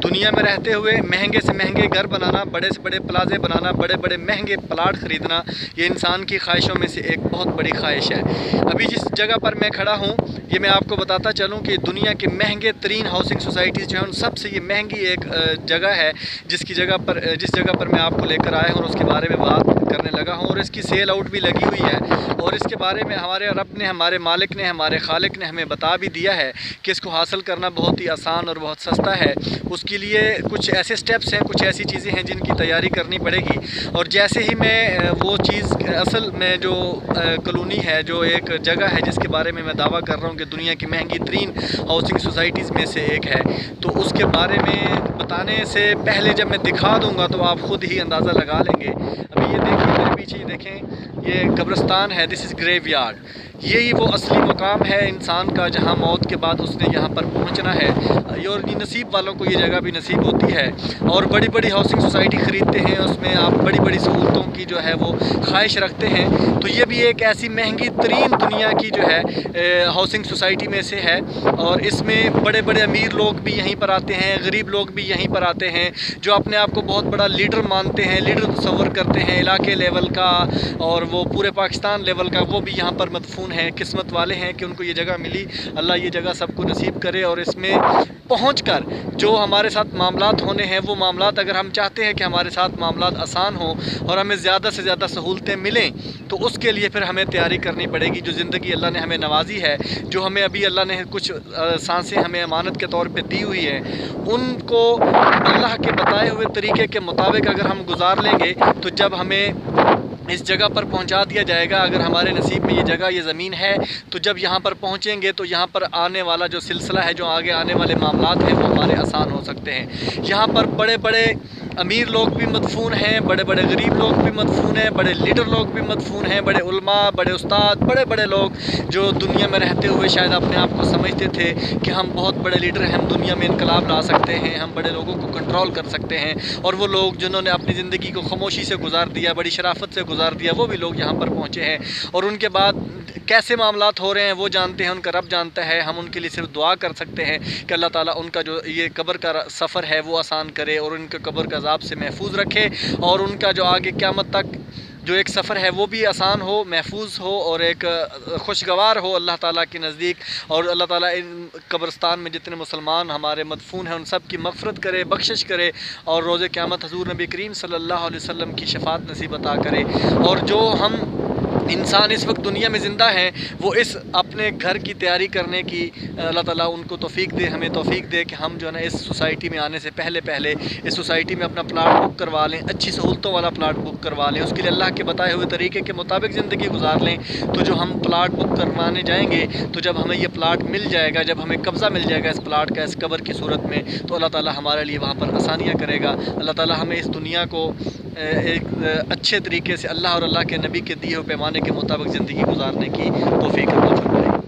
دنیا میں رہتے ہوئے مہنگے سے مہنگے گھر بنانا، بڑے سے بڑے پلازے بنانا، بڑے بڑے مہنگے پلاٹ خریدنا، یہ انسان کی خواہشوں میں سے ایک بہت بڑی خواہش ہے۔ ابھی جس جگہ پر میں کھڑا ہوں یہ میں آپ کو بتاتا چلوں کہ دنیا کے مہنگے ترین ہاؤسنگ سوسائٹیز جو ہیں ان سب سے یہ مہنگی ایک جگہ ہے، جس جگہ پر میں آپ کو لے کر آیا ہوں اور اس کے بارے میں بات کرنے لگا ہوں، اور اس کی سیل آؤٹ بھی لگی ہوئی ہے، اور اس کے بارے میں ہمارے رب نے، ہمارے مالک نے، ہمارے خالق نے ہمیں بتا بھی دیا ہے کہ اس کو حاصل کرنا بہت ہی آسان اور بہت سستا ہے۔ اس کے لیے کچھ ایسے سٹیپس ہیں، کچھ ایسی چیزیں ہیں جن کی تیاری کرنی پڑے گی، اور جیسے ہی میں وہ چیز اصل میں جو کالونی ہے، جو ایک جگہ ہے جس کے بارے میں دعویٰ کر رہا ہوں کہ دنیا کی مہنگی ترین ہاؤسنگ سوسائٹیز میں سے ایک ہے، تو اس کے بارے میں بتانے سے پہلے جب میں دکھا دوں گا تو آپ خود ہی اندازہ لگا لیں گے۔ ابھی یہ دیکھیں، میرے پیچھے یہ دیکھیں، یہ قبرستان ہے، دس از گریو یارڈ۔ یہی وہ اصلی مقام ہے انسان کا جہاں موت کے بعد اس نے یہاں پر پہنچنا ہے، اور یہ نصیب والوں کو یہ جگہ بھی نصیب ہوتی ہے، اور بڑی بڑی ہاؤسنگ سوسائٹی خریدتے ہیں، اس میں آپ بڑی بڑی سہولتوں کی جو ہے وہ خواہش رکھتے ہیں، تو یہ بھی ایک ایسی مہنگی ترین دنیا کی جو ہے ہاؤسنگ سوسائٹی میں سے ہے، اور اس میں بڑے بڑے امیر لوگ بھی یہیں پر آتے ہیں، غریب لوگ بھی یہیں پر آتے ہیں، جو اپنے آپ کو بہت بڑا لیڈر مانتے ہیں، لیڈر تصور کرتے ہیں علاقے لیول کا اور وہ پورے پاکستان لیول کا، وہ بھی یہاں پر مدفون ہیں۔ قسمت والے ہیں کہ ان کو یہ جگہ ملی، اللہ یہ جگہ سب کو نصیب کرے، اور اس میں پہنچ کر جو ہمارے ساتھ معاملات ہونے ہیں وہ معاملات، اگر ہم چاہتے ہیں کہ ہمارے ساتھ معاملات آسان ہوں اور ہمیں زیادہ سے زیادہ سہولتیں ملیں، تو اس کے لیے پھر ہمیں تیاری کرنی پڑے گی۔ جو زندگی اللہ نے ہمیں نوازی ہے، جو ہمیں ابھی اللہ نے کچھ سانسیں ہمیں امانت کے طور پہ دی ہوئی ہیں، ان کو اللہ کے بتائے ہوئے طریقے کے مطابق اگر ہم گزار لیں گے تو جب ہمیں اس جگہ پر پہنچا دیا جائے گا، اگر ہمارے نصیب میں یہ جگہ، یہ زمین ہے، تو جب یہاں پر پہنچیں گے تو یہاں پر آنے والا جو سلسلہ ہے، جو آگے آنے والے معاملات ہیں وہ ہمارے آسان ہو سکتے ہیں۔ یہاں پر بڑے بڑے امیر لوگ بھی مدفون ہیں، بڑے بڑے غریب لوگ بھی مدفون ہیں، بڑے لیڈر لوگ بھی مدفون ہیں، بڑے علماء، بڑے استاد، بڑے بڑے لوگ جو دنیا میں رہتے ہوئے شاید اپنے آپ کو سمجھتے تھے کہ ہم بہت بڑے لیڈر ہیں، ہم دنیا میں انقلاب لا سکتے ہیں، ہم بڑے لوگوں کو کنٹرول کر سکتے ہیں، اور وہ لوگ جنہوں نے اپنی زندگی کو خاموشی سے گزار دیا، بڑی شرافت سے گزار دیا، وہ بھی لوگ یہاں پر پہنچے ہیں، اور ان کے بعد کیسے معاملات ہو رہے ہیں وہ جانتے ہیں، ان کا رب جانتا ہے۔ ہم ان کے لیے صرف دعا کر سکتے ہیں کہ اللہ تعالیٰ ان کا جو یہ قبر کا سفر ہے وہ آسان کرے، اور ان کے قبر کا عذاب سے محفوظ رکھے، اور ان کا جو آگے قیامت تک جو ایک سفر ہے وہ بھی آسان ہو، محفوظ ہو، اور ایک خوشگوار ہو اللہ تعالیٰ کے نزدیک، اور اللہ تعالیٰ ان قبرستان میں جتنے مسلمان ہمارے مدفون ہیں ان سب کی مغفرت کرے، بخشش کرے، اور روز قیامت حضور نبی کریم صلی اللہ علیہ وسلم کی شفاعت نصیب عطا کرے۔ اور جو ہم انسان اس وقت دنیا میں زندہ ہیں وہ اس اپنے گھر کی تیاری کرنے کی اللہ تعالیٰ ان کو توفیق دے، ہمیں توفیق دے کہ ہم جو ہے نا اس سوسائٹی میں آنے سے پہلے اس سوسائٹی میں اپنا پلاٹ بک کروا لیں، اچھی سہولتوں والا پلاٹ بک کروا لیں، اس کے لیے اللہ کے بتائے ہوئے طریقے کے مطابق زندگی گزار لیں، تو جو ہم پلاٹ بک کروانے جائیں گے تو جب ہمیں یہ پلاٹ مل جائے گا، جب ہمیں قبضہ مل جائے گا اس پلاٹ کا، اس قبر کی صورت میں، تو اللہ تعالیٰ ہمارے لیے وہاں پر آسانیاں کرے گا۔ اللہ تعالیٰ ہمیں اس دنیا کو ایک اچھے طریقے سے اللہ اور اللہ کے نبی کے دیے ہوئے پیمانے کے مطابق زندگی گزارنے کی توفیق عطا فرمائے۔